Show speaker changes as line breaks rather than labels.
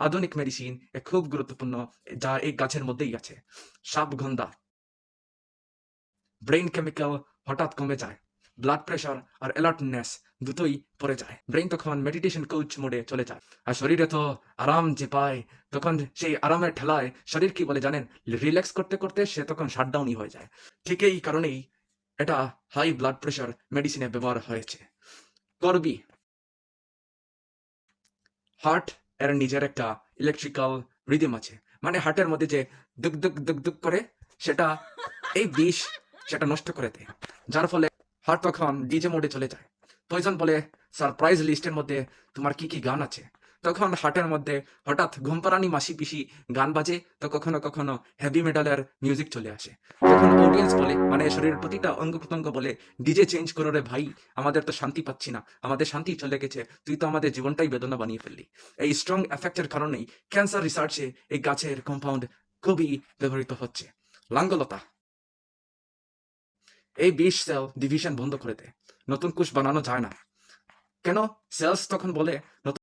আধুনিক মেডিসিন খুব গুরুত্বপূর্ণ, যা এই গাছের মধ্যেই আছে। সাপগন্ধা, ব্রেইন কেমিক্যাল হঠাৎ কমে যায়, ব্লাড প্রেশার আর অ্যালার্টনেস দুটোই পড়ে যায়। ব্রেইন তখন মেডিটেশন কোচ মোডে চলে যায়, আর শরীরে তো আরাম যে পায়, তখন সেই আরামের ঠেলায় শরীর কি বলে জানেন, রিল্যাক্স করতে করতে সে তখন শাটডাউনই হয়ে যায়। ঠিক এই কারণেই এটা হাই ব্লাড প্রেশার মেডিসিনে ব্যবহার হয়েছে। করবি, হার্ট এর নিজের একটা ইলেকট্রিক্যাল রিদম আছে, মানে হার্টের মধ্যে যে দুক দুক দুক দুক করে, সেটা এই বিষ সেটা নষ্ট করে দেয়, যার ফলে হার্ট তখন ডিজে মোডে চলে যায়। পয়জন বলে, সারপ্রাইজ লিস্টের মধ্যে তোমার কি কি গান আছে? তখন হার্টের মধ্যে হঠাৎ ঘুমপাড়ানি মাসি পিসি গান বাজে, তো কখনো কখনো হেভি মেটালের মিউজিক চলে আসে। তখন অডিয়েন্স বলে, মানে শরীরের প্রতিটা অঙ্গ প্রত্যঙ্গ বলে, ডিজে চেঞ্জ করো রে ভাই, আমাদের তো শান্তি পাচ্ছি না, আমাদের শান্তি চলে গেছে, তুই তো আমাদের জীবনটাই বেদনা বানিয়ে ফেললি। এই স্ট্রং এফেক্টের কারণেই ক্যান্সার রিসার্চে এই গাছের কম্পাউন্ড খুবই ব্যবহৃত হচ্ছে। লাঙ্গলতা, এই বিষ সেল ডিভিশন বন্ধ করে দেয়, নতুন কোষ বানানো যায় না। কেন? সেলস তখন বলে, নতুন